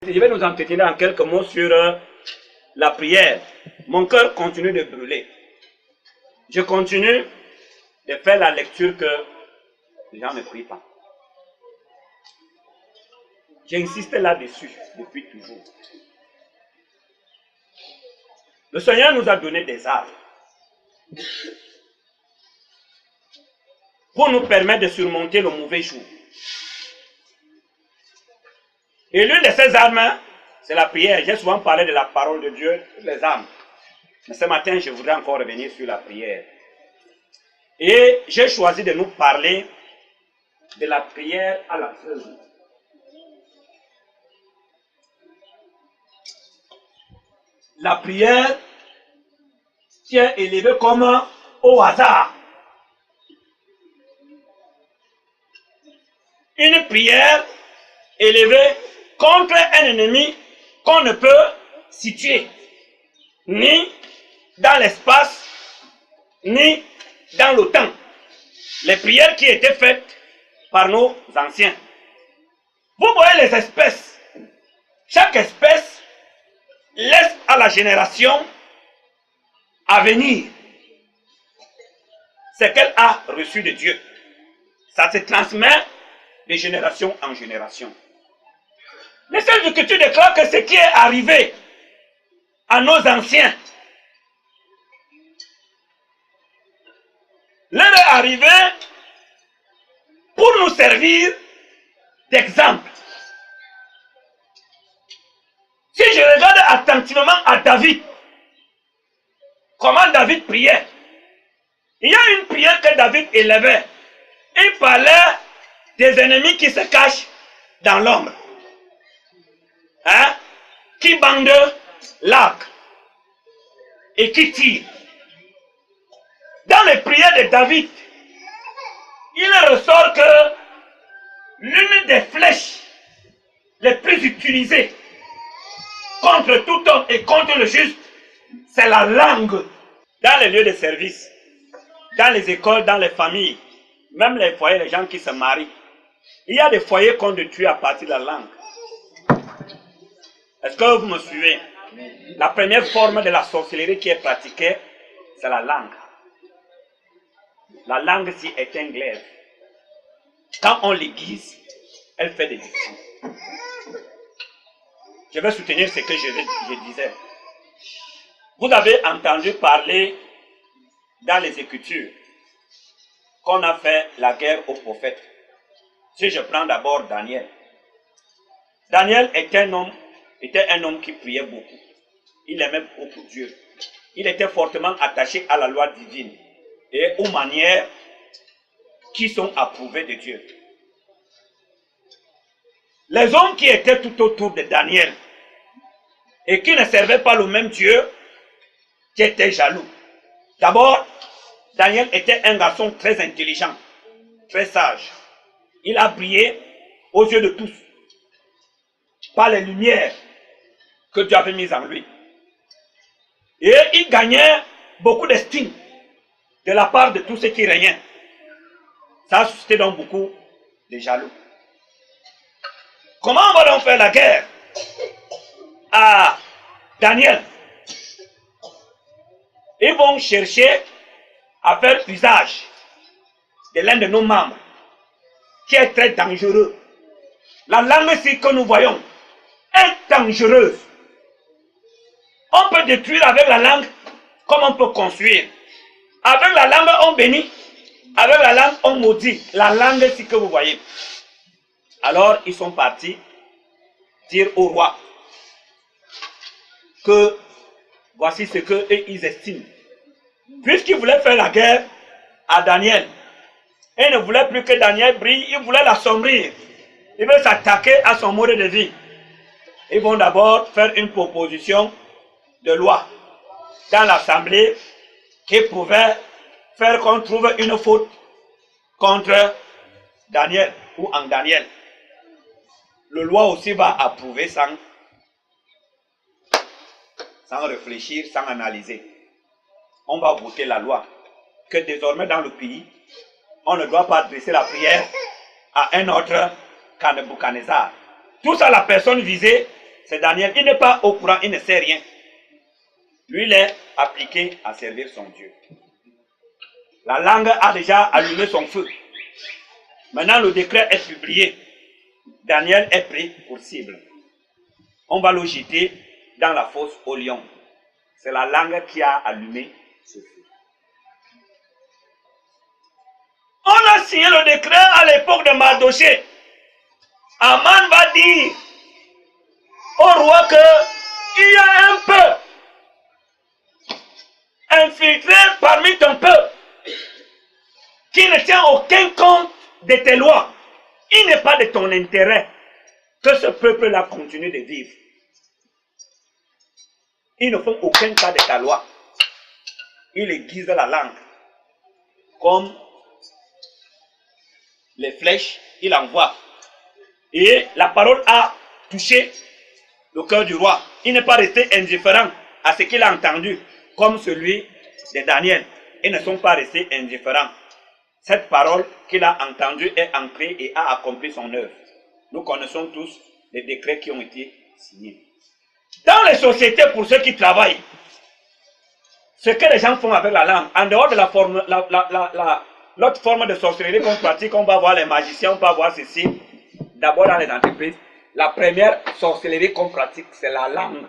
Je vais nous entretenir en quelques mots sur la prière. Mon cœur continue de brûler. Je continue de faire la lecture que les gens ne prient pas. J'insiste là-dessus depuis toujours. Le Seigneur nous a donné des armes pour nous permettre de surmonter le mauvais jour. Et l'une de ces armes, c'est la prière. J'ai souvent parlé de la parole de Dieu, les armes. Mais ce matin, je voudrais encore revenir sur la prière. Et j'ai choisi de nous parler de la prière à la feuille. La prière qui est élevée comme au hasard. Une prière élevée contre un ennemi qu'on ne peut situer ni dans l'espace, ni dans le temps. Les prières qui étaient faites par nos anciens. Vous voyez les espèces. Chaque espèce laisse à la génération à venir ce qu'elle a reçu de Dieu. Ça se transmet de génération en génération. Les Saintes Écritures déclarent que ce qui est arrivé à nos anciens leur est arrivé pour nous servir d'exemple. Si je regarde attentivement à David, comment David priait, il y a une prière que David élevait. Il parlait des ennemis qui se cachent dans l'ombre. Qui bandent l'arc et qui tirent. Dans les prières de David, il ressort que l'une des flèches les plus utilisées contre tout homme et contre le juste, c'est la langue. Dans les lieux de service, dans les écoles, dans les familles, même les foyers, les gens qui se marient, il y a des foyers qu'on détruit à partir de la langue. Est-ce que vous me suivez? La première forme de la sorcellerie qui est pratiquée, c'est la langue. La langue, si est un glaive. Quand on l'aiguise, elle fait des victimes. Je vais soutenir ce que je disais. Vous avez entendu parler dans les Écritures qu'on a fait la guerre aux prophètes. Si je prends d'abord Daniel. Daniel était un homme qui priait beaucoup. Il aimait beaucoup Dieu. Il était fortement attaché à la loi divine et aux manières qui sont approuvées de Dieu. Les hommes qui étaient tout autour de Daniel et qui ne servaient pas le même Dieu, qui étaient jaloux. D'abord, Daniel était un garçon très intelligent, très sage. Il a brillé aux yeux de tous par les lumières que Dieu avait mises en lui. Et il gagnait beaucoup d'estime de la part de tous ceux qui régnaient. Ça a suscité donc beaucoup de jaloux. Comment on va donc faire la guerre à Daniel? Ils vont chercher à faire usage de l'un de nos membres qui est très dangereux. La langue ici que nous voyons est dangereuse. On peut détruire avec la langue comme on peut construire. Avec la langue on bénit, avec la langue on maudit. La langue ici que vous voyez. Alors ils sont partis dire au roi que voici ce qu'ils estiment. Puisqu'ils voulaient faire la guerre à Daniel, ils ne voulaient plus que Daniel brille, ils voulaient l'assombrir. Ils veulent s'attaquer à son mode de vie. Ils vont d'abord faire une proposition de loi dans l'assemblée qui pouvait faire qu'on trouve une faute contre Daniel ou en Daniel. Le loi aussi va approuver sans réfléchir, sans analyser. On va voter la loi que désormais dans le pays, on ne doit pas adresser la prière à un autre qu'à Nebuchadnezzar. Tout ça, la personne visée c'est Daniel. Il n'est pas au courant, il ne sait rien. Lui, il est appliqué à servir son Dieu. La langue a déjà allumé son feu. Maintenant, le décret est publié. Daniel est pris pour cible. On va le jeter dans la fosse au lion. C'est la langue qui a allumé ce feu. On a signé le décret à l'époque de Mardochée. Aman va dire au roi qu'il y a un peuple infiltré parmi ton peuple qui ne tient aucun compte de tes lois. Il n'est pas de ton intérêt que ce peuple-là continue de vivre. Ils ne font aucun cas de ta loi. Ils aiguisent la langue. Comme les flèches, il envoie. Et la parole a touché le cœur du roi. Il n'est pas resté indifférent à ce qu'il a entendu, comme celui de Daniel. Ils ne sont pas restés indifférents. Cette parole qu'il a entendue est entrée et a accompli son œuvre. Nous connaissons tous les décrets qui ont été signés. Dans les sociétés, pour ceux qui travaillent, ce que les gens font avec la langue, en dehors de l'autre forme de sorcellerie qu'on pratique, on va voir les magiciens, on va voir ceci. D'abord dans les entreprises, la première sorcellerie qu'on pratique, c'est la langue.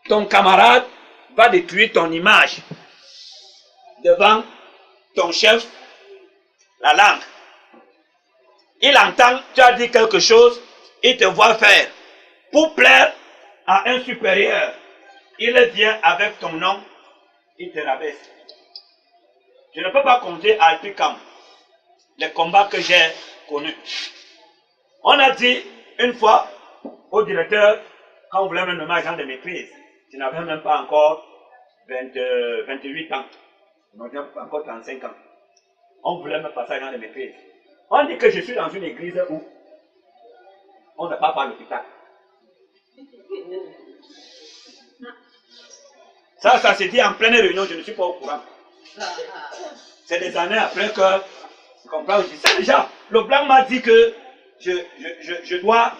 Ton camarade va détruire ton image devant ton chef, la langue. Il entend, tu as dit quelque chose, il te voit faire. Pour plaire à un supérieur, il vient avec ton nom, il te rabaisse. Je ne peux pas compter à Alpicam les combats que j'ai connus. On a dit une fois au directeur, quand on voulait me nommer agent de maîtrise, tu n'avais même pas encore 28 ans, on n'avait pas encore 35 ans. On voulait me passer agent de maîtrise. On dit que je suis dans une église où on ne part pas à l'hôpital. Ça se dit en pleine réunion, je ne suis pas au courant. C'est des années après que je comprends. Je sais déjà, le blanc m'a dit que je dois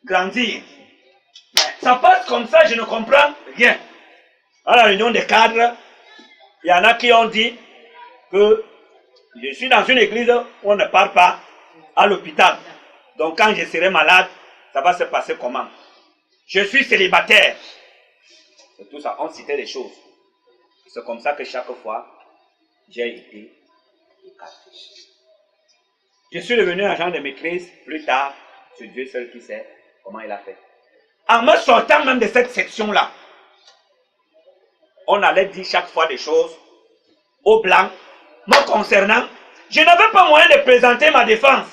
grandir. Ça passe comme ça, je ne comprends rien. À la réunion des cadres, il y en a qui ont dit que je suis dans une église où on ne part pas à l'hôpital. Donc quand je serai malade, ça va se passer comment? Je suis célibataire. C'est tout ça, on citait les choses. C'est comme ça que chaque fois, j'ai été écarté. Je suis devenu agent de maîtrise plus tard, c'est Dieu seul qui sait comment il a fait. En me sortant même de cette section-là, on allait dire chaque fois des choses aux blancs, me concernant. Je n'avais pas moyen de présenter ma défense,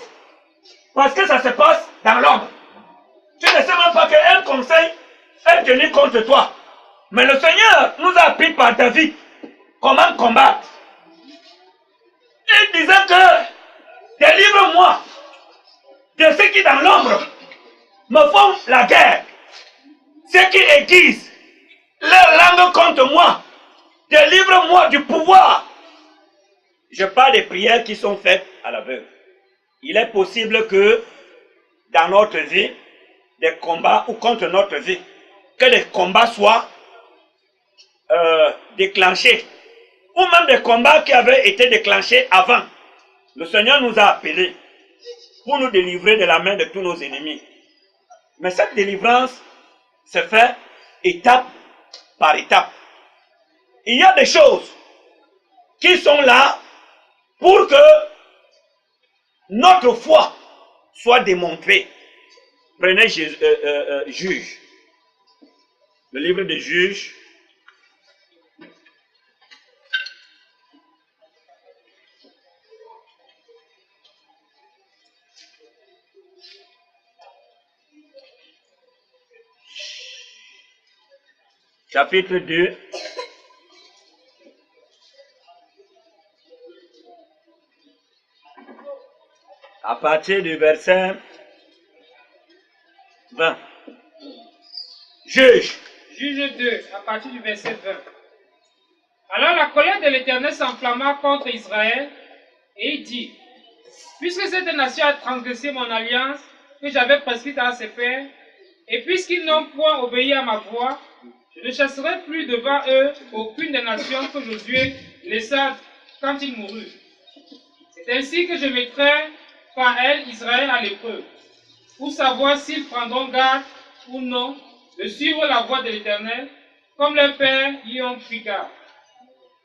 parce que ça se passe dans l'ombre. Tu ne sais même pas qu'un conseil est tenu contre toi. Mais le Seigneur nous a appris par David comment combattre. Il disait que délivre-moi de ceux qui dans l'ombre me font la guerre. Ceux qui aiguisent leur langue contre moi. Délivre-moi du pouvoir. Je parle des prières qui sont faites à l'aveugle. Il est possible que dans notre vie, des combats ou contre notre vie, que des combats soient déclenchés, ou même des combats qui avaient été déclenchés avant. Le Seigneur nous a appelés pour nous délivrer de la main de tous nos ennemis. Mais cette délivrance se fait étape par étape. Il y a des choses qui sont là pour que notre foi soit démontrée. Prenez Juge. Le livre de Juges. Chapitre 2. À partir du verset 20. Juge. Juge 2, à partir du verset 20. Alors la colère de l'Éternel s'enflamma contre Israël, et il dit, puisque cette nation a transgressé mon alliance que j'avais prescrites à ses pères, et puisqu'ils n'ont point obéi à ma voix, je ne chasserai plus devant eux aucune des nations que Josué laissa quand il mourut. C'est ainsi que je mettrai par elles Israël à l'épreuve, pour savoir s'ils prendront garde ou non de suivre la voie de l'Éternel, comme leurs pères y ont pris garde.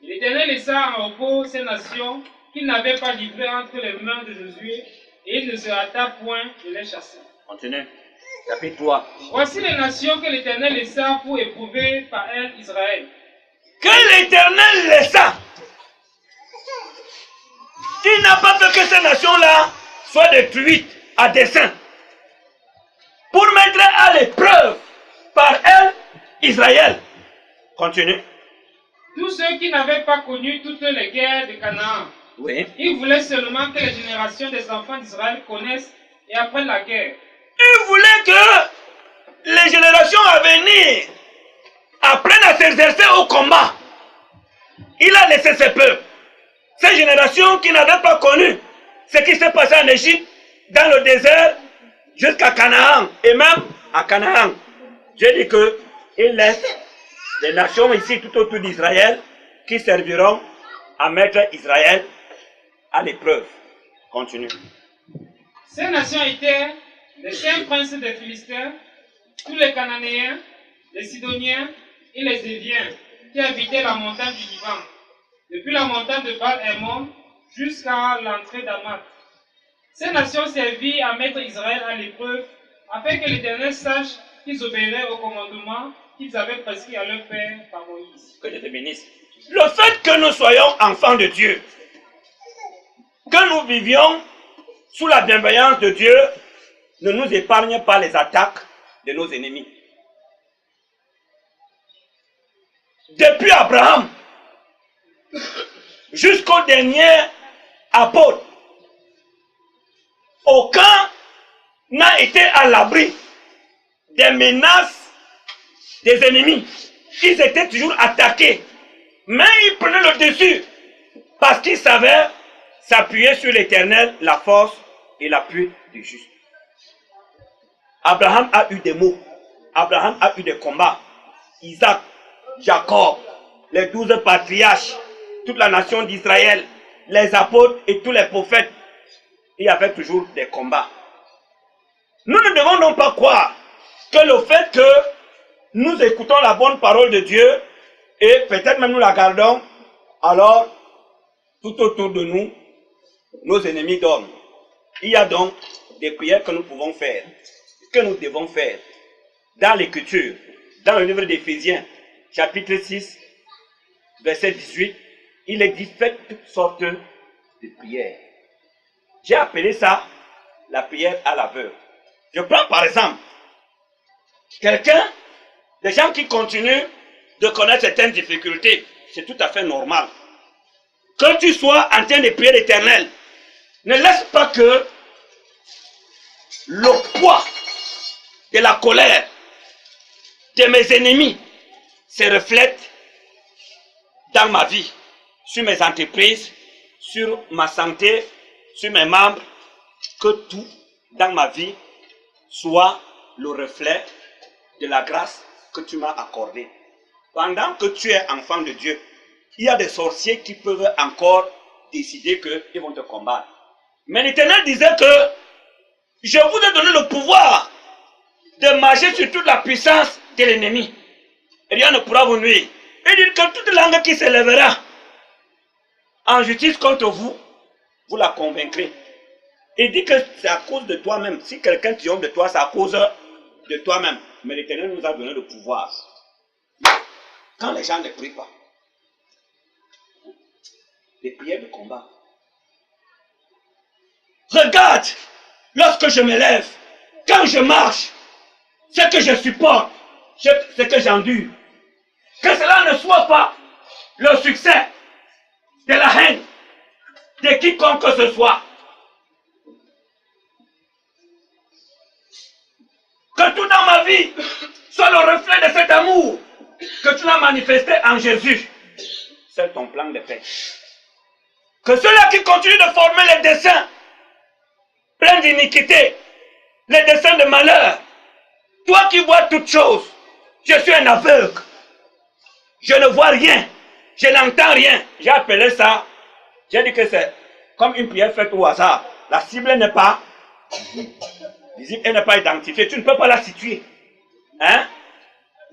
Et l'Éternel laissa en repos ces nations qu'il n'avait pas livrées entre les mains de Josué, et il ne se hâta point de les chasser. Continue. Chapitre 3. Voici les nations que l'Éternel laissa pour éprouver par elles Israël. Que l'Éternel laissa. Il n'a pas fait que ces nations-là soient détruites à dessein. Pour mettre à l'épreuve par elles Israël. Continue. Tous ceux qui n'avaient pas connu toutes les guerres de Canaan. Oui. Ils voulaient seulement que les générations des enfants d'Israël connaissent et apprennent la guerre. Il voulait que les générations à venir apprennent à s'exercer au combat. Il a laissé ses peuples, ces générations qui n'avaient pas connu ce qui s'est passé en Égypte, dans le désert, jusqu'à Canaan, et même à Canaan. J'ai dit qu'il laisse les nations ici tout autour d'Israël qui serviront à mettre Israël à l'épreuve. Continue. Ces nations étaient les 5 princes des Philistins, tous les Cananéens, les Sidoniens et les Éviens qui habitaient la montagne du Liban, depuis la montagne de Baal-Hermon jusqu'à l'entrée d'Amat. Ces nations servirent à mettre Israël à l'épreuve, afin que l'Éternel sache qu'ils obéiraient au commandement qu'ils avaient prescrit à leur père par Moïse. Que Dieu te bénisse. Le fait que nous soyons enfants de Dieu, que nous vivions sous la bienveillance de Dieu, ne nous épargne pas les attaques de nos ennemis. Depuis Abraham jusqu'au dernier apôtre, aucun n'a été à l'abri des menaces des ennemis. Ils étaient toujours attaqués, mais ils prenaient le dessus parce qu'ils savaient s'appuyer sur l'Éternel, la force et l'appui du juste. Abraham a eu des mots, Abraham a eu des combats. Isaac, Jacob, les 12 patriarches, toute la nation d'Israël, les apôtres et tous les prophètes, il y avait toujours des combats. Nous ne devons donc pas croire que le fait que nous écoutons la bonne parole de Dieu et peut-être même nous la gardons, alors tout autour de nous, nos ennemis dorment. Il y a donc des prières que nous pouvons faire, que nous devons faire. Dans l'Écriture, dans le livre d'Éphésiens, chapitre 6, verset 18, il est dit faites toutes sortes de prières. J'ai appelé ça la prière à l'aveugle. Je prends par exemple quelqu'un, des gens qui continuent de connaître certaines difficultés, c'est tout à fait normal. Que tu sois en train de prier l'Éternel, ne laisse pas que le poids de la colère de mes ennemis se reflète dans ma vie, sur mes entreprises, sur ma santé, sur mes membres, que tout dans ma vie soit le reflet de la grâce que tu m'as accordée. Pendant que tu es enfant de Dieu, il y a des sorciers qui peuvent encore décider qu'ils vont te combattre. Mais l'Éternel disait que je vous ai donné le pouvoir de marcher sur toute la puissance de l'ennemi. Rien ne pourra vous nuire. Il dit que toute langue qui s'élèvera en justice contre vous, vous la convaincrez. Il dit que c'est à cause de toi-même. Si quelqu'un triomphe de toi, c'est à cause de toi-même. Mais l'Éternel nous a donné le pouvoir. Quand les gens ne prient pas, les prières de combat. Regarde, lorsque je me lève, quand je marche, ce que je supporte, ce que j'endure, que cela ne soit pas le succès de la haine de quiconque que ce soit. Que tout dans ma vie soit le reflet de cet amour que tu as manifesté en Jésus. C'est ton plan de paix. Que ceux-là qui continuent de former les desseins pleins d'iniquité, les desseins de malheur. Toi qui vois toutes choses, je suis un aveugle. Je ne vois rien. Je n'entends rien. J'ai appelé ça, j'ai dit que c'est comme une prière faite au hasard. La cible n'est pas visible, elle n'est pas identifiée. Tu ne peux pas la situer. Hein?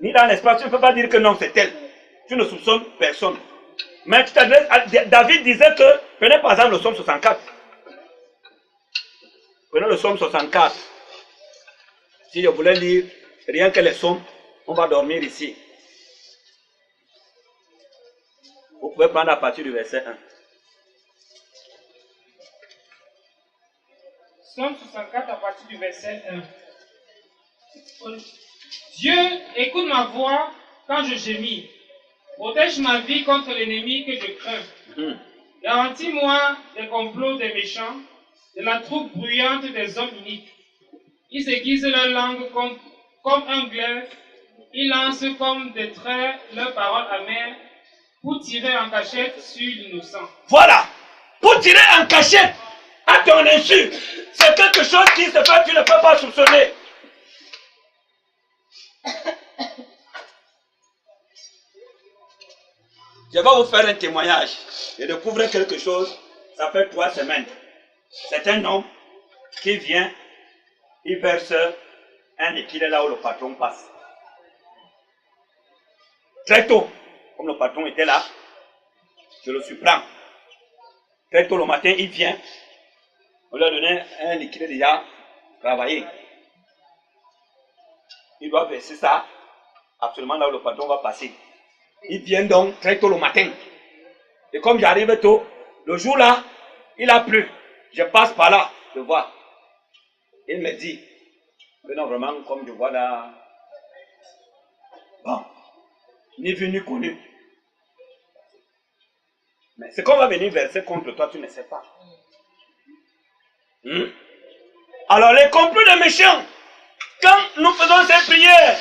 Ni dans l'espace, tu ne peux pas dire que non, c'est elle. Tu ne soupçonnes personne. Mais tu t'adresses à David disait que, prenez par exemple le psaume 64. Prenez le psaume 64. Si je voulais lire rien que les psaumes, on va dormir ici. Vous pouvez prendre à partir du verset 1. Psaume 64 à partir du verset 1. Dieu, écoute ma voix quand je gémis. Protège ma vie contre l'ennemi que je crains. Garantis-moi des complots des méchants, de la troupe bruyante des hommes iniques. Ils aiguisent leur langue comme un glaive. Ils lancent comme des traits leurs paroles amères pour tirer en cachette sur l'innocent. Voilà. Pour tirer en cachette à ton insu. C'est quelque chose qui se fait, tu ne peux pas soupçonner. Je vais vous faire un témoignage. Je découvre quelque chose, ça fait 3 semaines. C'est un homme qui vient, il verse un liquide là où le patron passe. Très tôt, comme le patron était là, je le surprends. Très tôt le matin, il vient, on lui a donné un liquide déjà travaillé. Il doit verser ça absolument là où le patron va passer. Il vient donc très tôt le matin. Et comme j'arrive tôt, le jour là, il a plu. Je passe par là, je vois. Il me dit, que non, vraiment, comme je vois là, bon, ni vu ni connu. Mais ce qu'on va venir verser contre toi, tu ne sais pas. Alors les complots des méchants, quand nous faisons ces prières,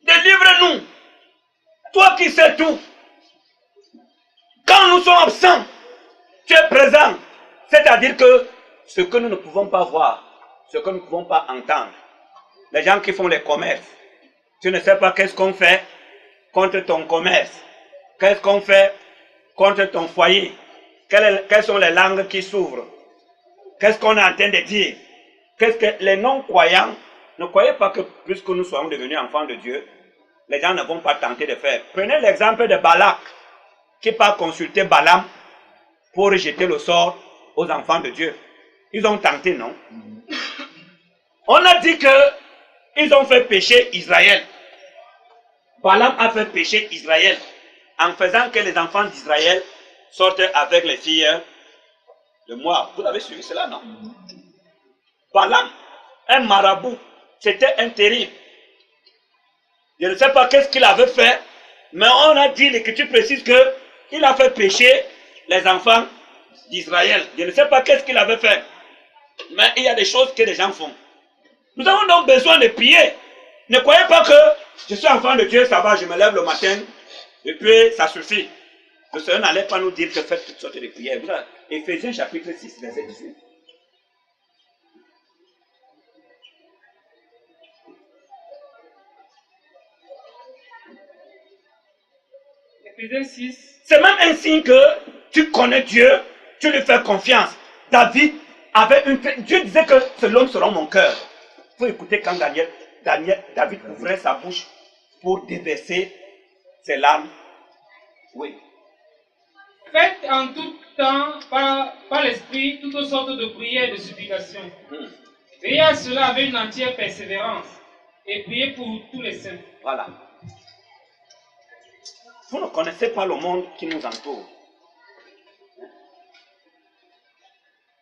délivre-nous. Toi qui sais tout. Quand nous sommes absents, tu es présent. C'est-à-dire que ce que nous ne pouvons pas voir, ce que nous ne pouvons pas entendre, les gens qui font les commerces, tu ne sais pas qu'est-ce qu'on fait contre ton commerce, qu'est-ce qu'on fait contre ton foyer, quelles sont les langues qui s'ouvrent, qu'est-ce qu'on est en train de dire, qu'est-ce que les non-croyants, ne croyez pas que puisque nous soyons devenus enfants de Dieu, les gens ne vont pas tenter de faire. Prenez l'exemple de Balak, qui part consulter Balaam pour rejeter le sort aux enfants de Dieu. Ils ont tenté, non? On a dit qu'ils ont fait pécher Israël. Balaam a fait pécher Israël en faisant que les enfants d'Israël sortent avec les filles de Moab. Vous avez suivi cela, non? Balaam, un marabout, c'était un terrible. Je ne sais pas qu'est-ce qu'il avait fait, mais on a dit, l'Écriture précise qu'il a fait pécher les enfants d'Israël. Je ne sais pas qu'est-ce qu'il avait fait, mais il y a des choses que les gens font. Nous avons donc besoin de prier. Ne croyez pas que je suis enfant de Dieu, ça va, je me lève le matin, et puis ça suffit. Le Seigneur n'allait pas nous dire que faites toutes sortes de prières. Éphésiens chapitre 6, verset 18. C'est même un signe que tu connais Dieu, tu lui fais confiance. David avait Dieu disait que ce l'homme sera mon cœur. Il faut écouter quand David ouvrait sa bouche pour déverser ses larmes. Oui. Faites en tout temps par l'esprit toutes sortes de prières et de supplications. Veillez à cela avec une entière persévérance et priez pour tous les saints. Voilà. Vous ne connaissez pas le monde qui nous entoure.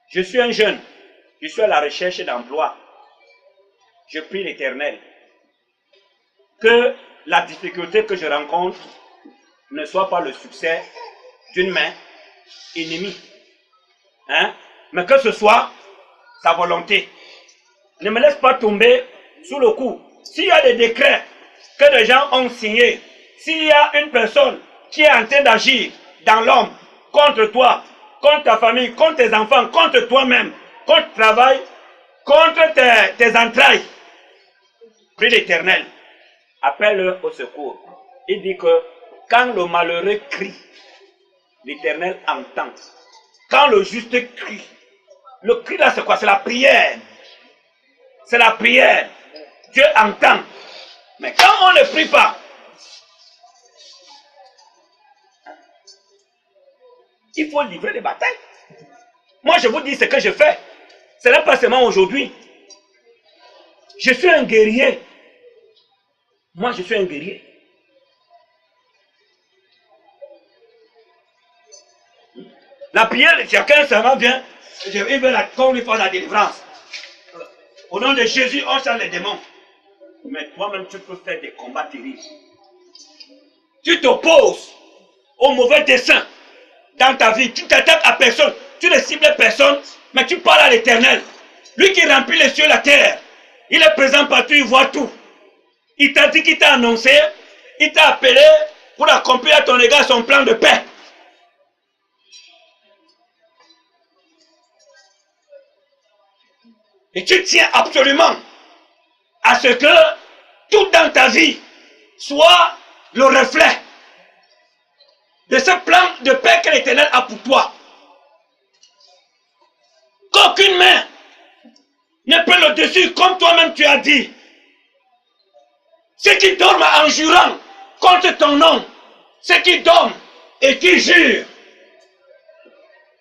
Je suis un jeune. Je suis à la recherche d'emploi. Je prie l'Éternel que la difficulté que je rencontre ne soit pas le succès d'une main ennemie. Mais que ce soit sa volonté. Ne me laisse pas tomber sous le coup. S'il y a des décrets que les gens ont signés, s'il y a une personne qui est en train d'agir dans l'homme contre toi, contre ta famille, contre tes enfants, contre toi-même, contre le travail, contre tes entrailles. Prie l'Éternel. Appelle-le au secours. Il dit que quand le malheureux crie, l'Éternel entend. Quand le juste crie, le cri là c'est quoi? C'est la prière. C'est la prière. Dieu entend. Mais quand on ne prie pas, il faut livrer les batailles. Moi je vous dis ce que je fais. Ce n'est pas seulement aujourd'hui. Je suis un guerrier. Moi je suis un guerrier. La prière, chacun seulement vient, il veut qu'on lui fasse la délivrance. Au nom de Jésus, on chasse les démons. Mais toi-même, tu peux faire des combats terribles. Tu t'opposes au mauvais dessein dans ta vie. Tu t'attaques à personne. Tu ne cibles personne, mais tu parles à l'Éternel. Lui qui remplit les cieux et la terre. Il est présent partout, il voit tout. Il t'a dit qu'il t'a annoncé, il t'a appelé pour accomplir à ton égard son plan de paix. Et tu tiens absolument à ce que tout dans ta vie soit le reflet de ce plan de paix que l'Éternel a pour toi. Qu'aucune main ne peut le dessus, comme toi-même tu as dit. Ceux qui dorment en jurant contre ton nom, ceux qui dorment et qui jurent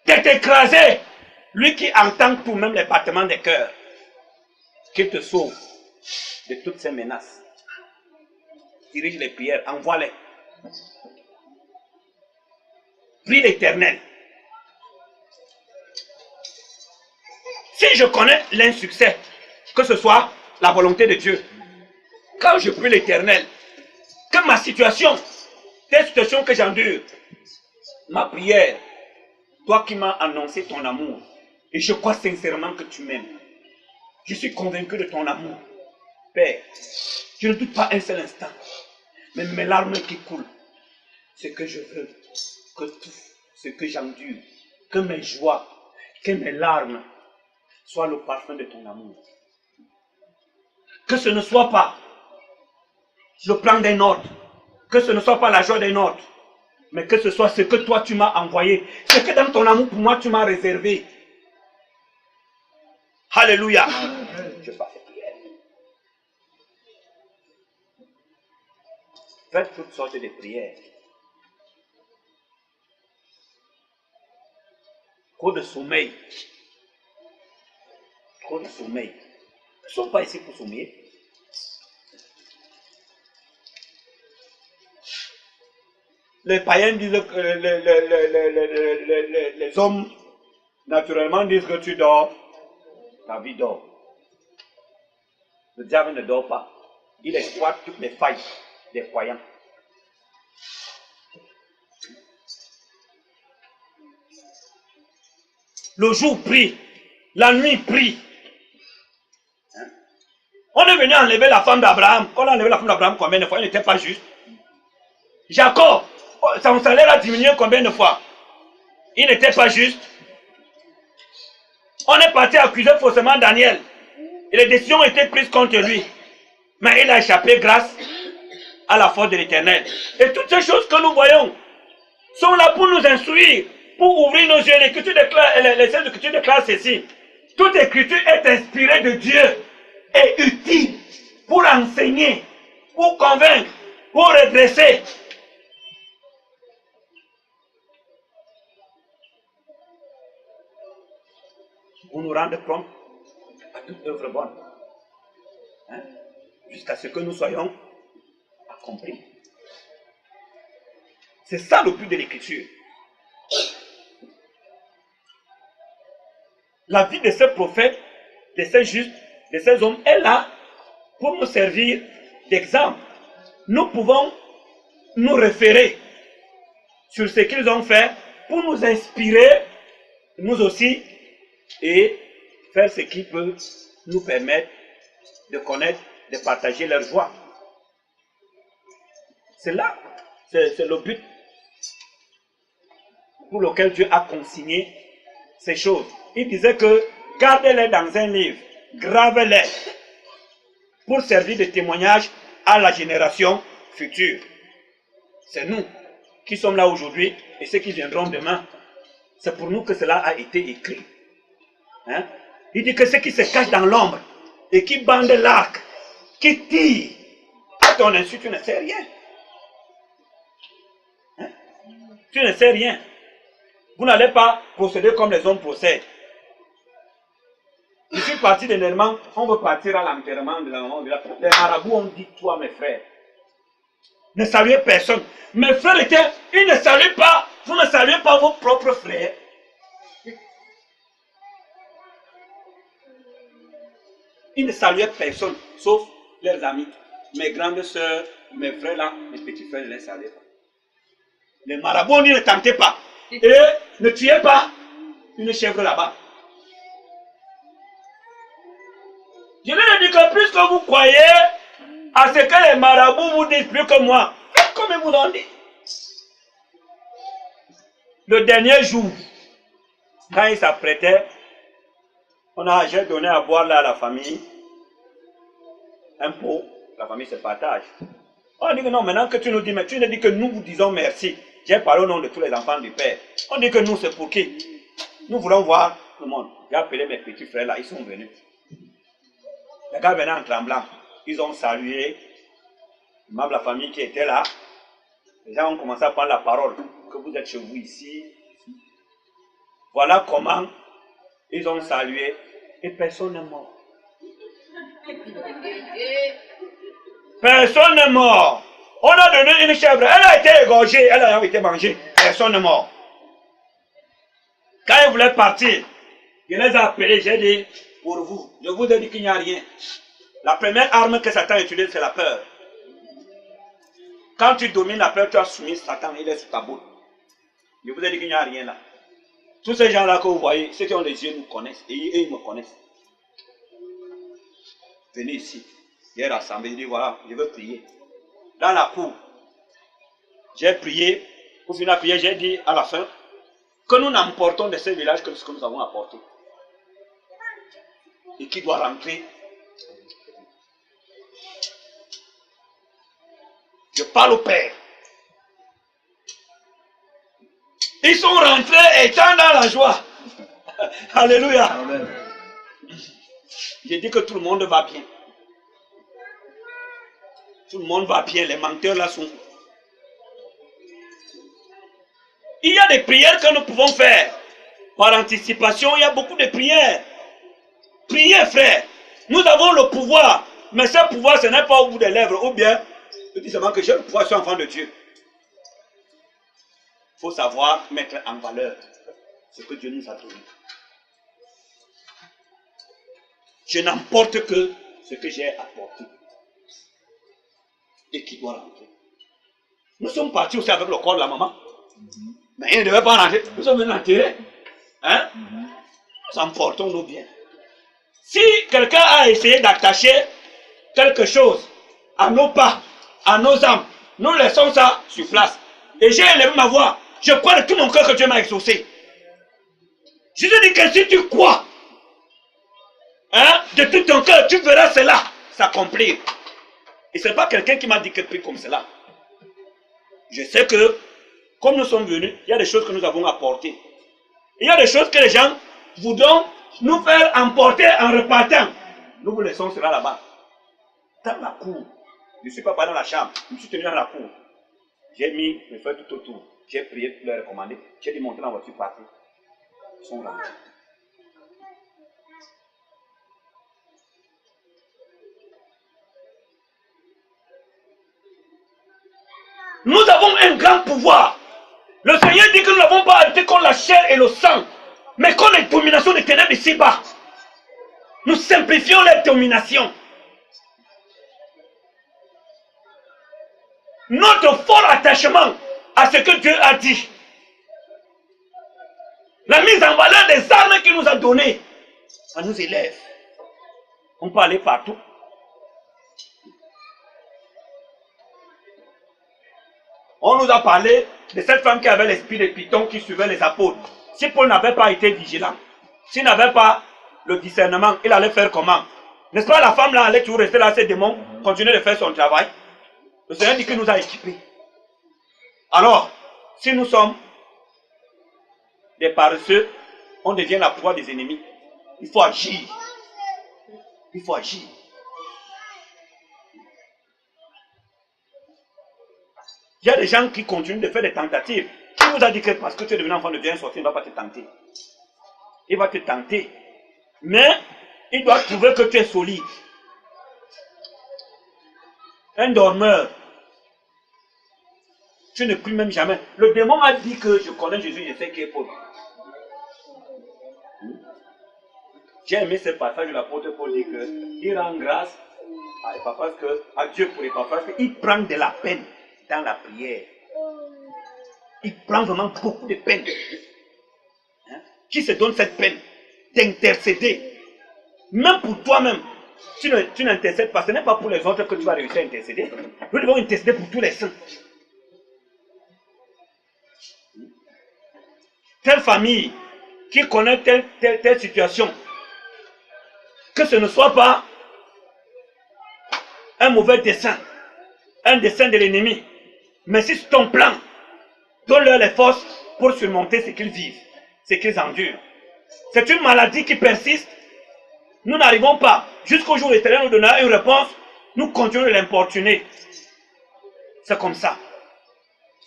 d'être écrasés, lui qui entend tout, même les battements des cœurs, qu'il te sauve de toutes ces menaces. Dirige les prières, envoie-les. Prie l'Éternel. Si je connais l'insuccès, que ce soit la volonté de Dieu, quand je prie l'Éternel, que ma situation, des situations que j'endure, ma prière, toi qui m'as annoncé ton amour, et je crois sincèrement que tu m'aimes, je suis convaincu de ton amour. Père, je ne doute pas un seul instant, mais mes larmes qui coulent, ce que je veux, que tout ce que j'endure, que mes joies, que mes larmes soient le parfum de ton amour. Que ce ne soit pas le plan d'un autre, que ce ne soit pas la joie d'un autre, mais que ce soit ce que toi tu m'as envoyé, ce que dans ton amour pour moi tu m'as réservé. Alléluia. Je fais cette prière. Faites toutes sortes de prières. Trop de sommeil. Trop de sommeil. Nous ne sommes pas ici pour sommeiller. Les païens disent que les hommes naturellement disent que tu dors. Ta vie dort. Le diable ne dort pas. Il exploite toutes les failles des croyants. Le jour prie, la nuit prie. On est venu enlever la femme d'Abraham. Quand on a enlevé la femme d'Abraham, combien de fois? Il n'était pas juste. Jacob, son salaire a diminué combien de fois? Il n'était pas juste. On est parti accuser faussement Daniel. Et les décisions ont été prises contre lui. Mais il a échappé grâce à la force de l'Éternel. Et toutes ces choses que nous voyons sont là pour nous instruire, pour ouvrir nos yeux. L'Écriture déclare, les saintes Écritures déclarent ceci. Toute Écriture est inspirée de Dieu et utile pour enseigner, pour convaincre, pour redresser. Pour nous rendre prompt à toute œuvre bonne. Jusqu'à ce que nous soyons accomplis. C'est ça le but de l'Écriture. La vie de ces prophètes, de ces justes, de ces hommes est là pour nous servir d'exemple. Nous pouvons nous référer sur ce qu'ils ont fait pour nous inspirer, nous aussi, et faire ce qui peut nous permettre de connaître, de partager leur joie. C'est là, c'est le but pour lequel Dieu a consigné ces choses. Il disait que gardez-les dans un livre gravez-les pour servir de témoignage à la génération future. C'est nous qui sommes là aujourd'hui et ceux qui viendront demain. C'est pour nous que cela a été écrit. Hein? Il dit que ceux qui se cachent dans l'ombre et qui bandent l'arc, qui tirent à ton insu, tu ne sais rien. Hein? Tu ne sais rien. Vous n'allez pas procéder comme les hommes procèdent. Je suis parti dernièrement, on veut partir à l'enterrement de la maman. Les marabouts ont dit, toi mes frères, ne saluez personne. Mes frères étaient, ils ne saluent pas, vous ne saluez pas vos propres frères. Ils ne saluaient personne, sauf leurs amis. Mes grandes soeurs, mes frères là, mes petits frères, ne les saluaient pas. Les marabouts ont dit, ne tentez pas. Et ne tuez pas une chèvre là-bas. Je leur ai dit que plus que vous croyez à ce que les marabouts vous disent plus que moi, faites comme ils vous l'ont dit. Le dernier jour, quand ils s'apprêtaient, j'ai donné à boire là à la famille un pot, la famille se partage. On dit que non, maintenant que tu nous dis, mais tu nous dis que nous vous disons merci. J'ai parlé au nom de tous les enfants du Père. On dit que nous c'est pour qui? Nous voulons voir tout le monde. J'ai appelé mes petits frères là, ils sont venus. Les gars venaient en tremblant. Ils ont salué. Même la famille qui était là. Les gens ont commencé à prendre la parole. Que vous êtes chez vous ici. Voilà comment ils ont salué. Et personne n'est mort. Personne n'est mort. On a donné une chèvre. Elle a été égorgée. Elle a été mangée. Personne n'est mort. Quand ils voulaient partir, je les ai appelés. J'ai dit, pour vous, je vous ai dit qu'il n'y a rien. La première arme que Satan utilise, c'est la peur. Quand tu domines la peur, tu as soumis Satan, il est sous ta boule. Je vous ai dit qu'il n'y a rien là. Tous ces gens-là que vous voyez, ceux qui ont les yeux nous connaissent, et ils me connaissent. Venez ici. J'ai rassemblé, il dit voilà, je veux prier. Dans la cour, j'ai prié, pour finir la prière, j'ai dit à la fin, que nous n'emportons de ces villages que ce que nous avons apporté. Et qui doit rentrer. Je parle au Père. Ils sont rentrés étant dans la joie. Alléluia. Amen. J'ai dit que tout le monde va bien. Tout le monde va bien. Les menteurs là sont. Il y a des prières que nous pouvons faire. Par anticipation, il y a beaucoup de prières. Priez, frère. Nous avons le pouvoir. Mais ce pouvoir, ce n'est pas au bout des lèvres. Ou bien, je dis seulement que j'ai le pouvoir, je suis enfant de Dieu. Il faut savoir mettre en valeur ce que Dieu nous a donné. Je n'emporte que ce que j'ai apporté. Et qui doit rentrer. Nous sommes partis aussi avec le corps de la maman. Mais il ne devait pas rentrer. Nous sommes venus enterrer. Hein? Nous emportons nos biens. Si quelqu'un a essayé d'attacher quelque chose à nos pas, à nos âmes, nous laissons ça sur place. Et j'ai élevé ma voix. Je crois de tout mon cœur que Dieu m'a exaucé. Je te dis que si tu crois, hein, de tout ton cœur, tu verras cela s'accomplir. Et ce n'est pas quelqu'un qui m'a dit quelque chose comme cela. Je sais que, comme nous sommes venus, il y a des choses que nous avons apportées. Il y a des choses que les gens voudront nous faire emporter en repartant. Nous vous laissons cela là-bas. Dans la cour. Je ne suis pas dans la chambre. Je me suis tenu dans la cour. J'ai mis mes feuilles tout autour. J'ai prié pour leur recommander. J'ai dit monter dans la voiture partie. Ils sont rentrés. Nous avons un grand pouvoir. Le Seigneur dit que nous n'avons pas arrêté contre la chair et le sang, mais contre les dominations des ténèbres ici-bas. Nous simplifions les dominations. Notre fort attachement à ce que Dieu a dit, la mise en valeur des armes qu'il nous a données, ça nous élève. On peut aller partout. On nous a parlé de cette femme qui avait l'esprit de Python qui suivait les apôtres. Si Paul n'avait pas été vigilant, s'il n'avait pas le discernement, il allait faire comment? N'est-ce pas, la femme là allait toujours rester là, ces démons, continuer de faire son travail. Le Seigneur dit qu'il nous a équipés. Alors, si nous sommes des paresseux, on devient la proie des ennemis. Il faut agir. Il faut agir. Il y a des gens qui continuent de faire des tentatives. Qui vous a dit que parce que tu es devenu enfant de Dieu, sortir, il ne va pas te tenter. Il va te tenter. Mais il doit trouver que tu es solide. Un dormeur. Tu ne pries même jamais. Le démon m'a dit que je connais Jésus, je sais qui est Paul. J'ai aimé ce passage où l'apôtre Paul dit qu'il rend grâce à Dieu pour Épaphras, qu'il prend de la peine dans la prière. Il prend vraiment beaucoup de peine. Hein? Qui se donne cette peine d'intercéder? Même pour toi-même, tu n'intercèdes pas. Ce n'est pas pour les autres que tu vas réussir à intercéder. Nous devons intercéder pour tous les saints. Telle famille qui connaît telle situation, que ce ne soit pas un mauvais dessein, un dessein de l'ennemi, mais si c'est ton plan, donne-leur les forces pour surmonter ce qu'ils vivent, ce qu'ils endurent. C'est une maladie qui persiste. Nous n'arrivons pas. Jusqu'au jour où l'Éternel nous donnera une réponse, nous continuons de l'importuner. C'est comme ça.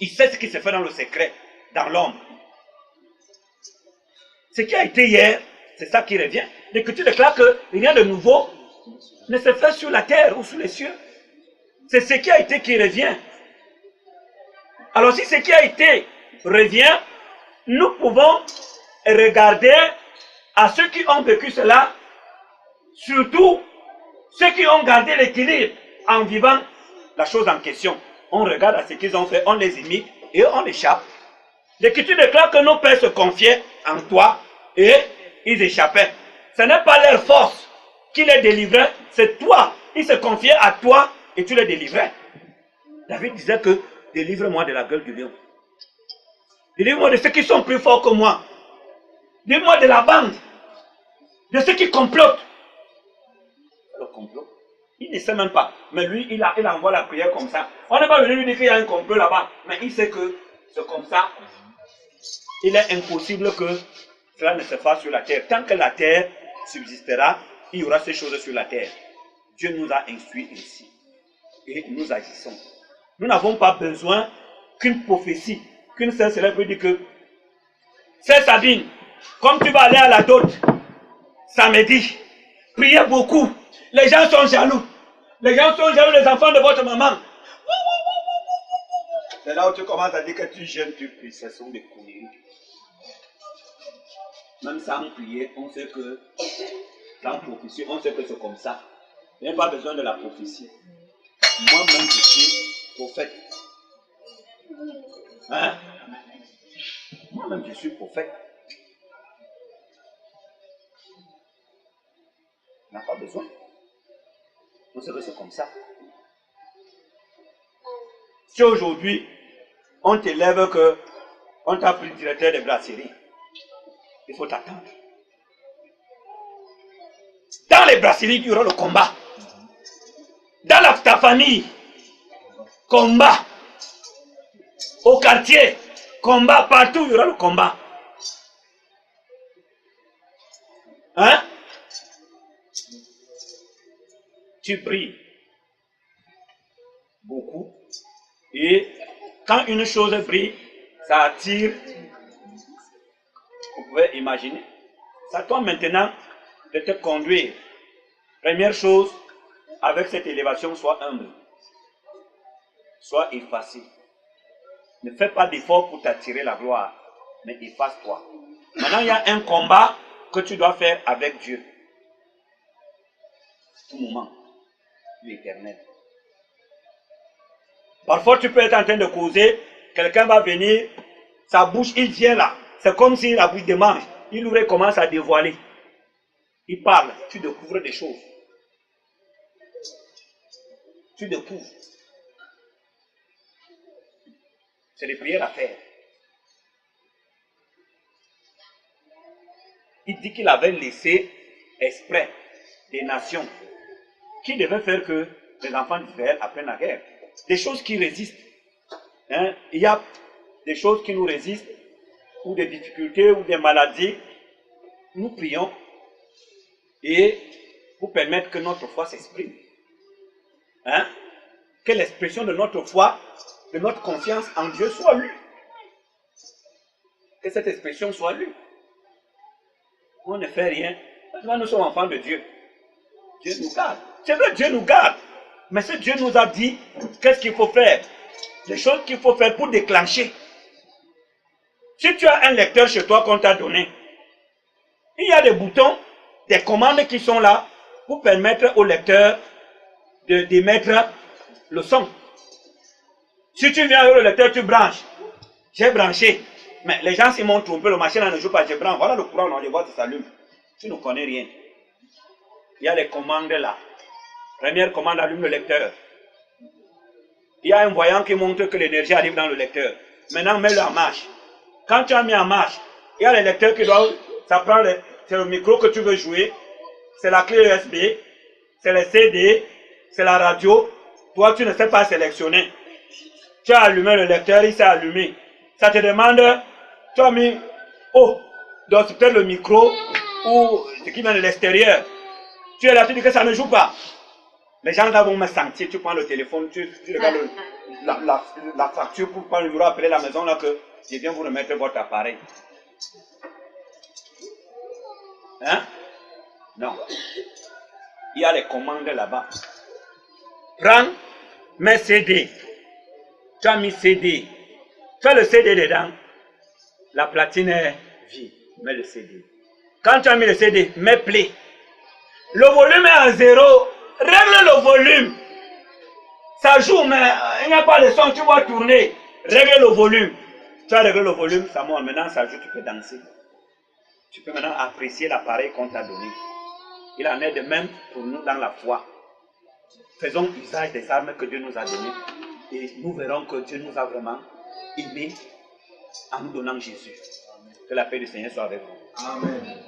Il sait ce qui se fait dans le secret, dans l'ombre. Ce qui a été hier, c'est ça qui revient. Dès que tu déclares que rien de nouveau ne se fait sur la terre ou sous les cieux. C'est ce qui a été qui revient. Alors si ce qui a été revient, nous pouvons regarder à ceux qui ont vécu cela, surtout ceux qui ont gardé l'équilibre en vivant la chose en question. On regarde à ce qu'ils ont fait, on les imite et on échappe. Dès que tu déclares que nos pères se confiaient en toi et ils échappaient. Ce n'est pas leur force qui les délivrait, c'est toi. Ils se confiaient à toi et tu les délivrais. David disait que délivre-moi de la gueule du lion. Délivre-moi de ceux qui sont plus forts que moi. Délivre-moi de la bande. De ceux qui complotent. Le complot, il ne sait même pas. Mais lui, il envoie la prière comme ça. On n'est pas venu lui dire qu'il y a un complot là-bas. Mais il sait que c'est comme ça. Il est impossible que cela ne se fasse sur la terre. Tant que la terre subsistera, il y aura ces choses sur la terre. Dieu nous a instruits ainsi. Et nous agissons. Nous n'avons pas besoin qu'une prophétie, qu'une sœur célèbre dit que c'est Sabine, comme tu vas aller à la dot samedi, priez beaucoup. Les gens sont jaloux. Les gens sont jaloux, les enfants de votre maman. C'est là où tu commences à dire que tu jeûnes, tu pries. Ce sont des conneries. Même sans prier, on sait que, sans prophétie, on sait que c'est comme ça. Il n'y a pas besoin de la prophétie. Moi-même, je suis prophète. Hein? Moi-même, je suis prophète. On n'a pas besoin. On sait que c'est comme ça. Si aujourd'hui, on t'élève que on t'a pris le directeur de brasserie, il faut t'attendre. Dans les brasseries, il y aura le combat. Dans ta famille, combat. Au quartier, combat. Partout, il y aura le combat. Hein? Tu pries beaucoup. Et quand une chose brille, ça attire. Vous pouvez imaginer. C'est à toi maintenant de te conduire. Première chose, avec cette élévation, sois humble. Sois effacé. Ne fais pas d'effort pour t'attirer la gloire, mais efface-toi. Maintenant, il y a un combat que tu dois faire avec Dieu. Tout moment. L'éternel. Parfois, tu peux être en train de causer, quelqu'un va venir, sa bouche, il vient là. C'est comme si la bouche démange. Il ouvre et commence à dévoiler. Il parle, tu découvres des choses. Tu découvres. C'est des prières à faire. Il dit qu'il avait laissé exprès des nations qui devaient faire que les enfants d'Israël apprennent la guerre. Des choses qui résistent. Hein? Il y a des choses qui nous résistent, ou des difficultés, ou des maladies. Nous prions et pour permettre que notre foi s'exprime. Hein? Que l'expression de notre foi, de notre confiance en Dieu soit lue. Que cette expression soit lue. On ne fait rien. Nous sommes enfants de Dieu. Dieu nous garde. C'est vrai, Dieu nous garde. Mais si Dieu nous a dit, qu'est-ce qu'il faut faire? Les choses qu'il faut faire pour déclencher. Si tu as un lecteur chez toi qu'on t'a donné, il y a des boutons, des commandes qui sont là pour permettre au lecteur d'émettre le son. Si tu viens avec le lecteur, tu branches. J'ai branché. Mais les gens, s'ils m'ont trompé, le machin ne joue pas, je branche. Voilà le courant, on les voit, ça s'allume. Tu ne connais rien. Il y a les commandes là. Première commande, allume le lecteur. Il y a un voyant qui montre que l'énergie arrive dans le lecteur. Maintenant, mets-le en marche. Quand tu as mis en marche, il y a les lecteurs qui doivent... Ça prend c'est le micro que tu veux jouer. C'est la clé USB. C'est les CD. C'est la radio. Toi, tu ne sais pas sélectionner. Tu as allumé le lecteur, il s'est allumé. Ça te demande... Tu as mis... Oh, donc c'est peut-être le micro ou ce qui vient de l'extérieur. Tu es là, tu dis que ça ne joue pas. Les gens là vont me sentir, tu prends le téléphone, tu regardes la facture pour prendre le numéro, appeler la maison là que je viens vous remettre votre appareil. Hein? Non. Il y a les commandes là-bas. Prends, mets CD. Tu as mis CD. Tu as le CD dedans. La platine est vide. Mets le CD. Quand tu as mis le CD, mets play. Le volume est à 0. Règle le volume. Ça joue, mais il n'y a pas de son, tu vas tourner. Règle le volume. Tu as réglé le volume, ça monte. Maintenant, ça joue, tu peux danser. Tu peux maintenant apprécier l'appareil qu'on t'a donné. Il en est de même pour nous dans la foi. Faisons usage des armes que Dieu nous a données. Et nous verrons que Dieu nous a vraiment aimés en nous donnant Jésus. Que la paix du Seigneur soit avec vous. Amen.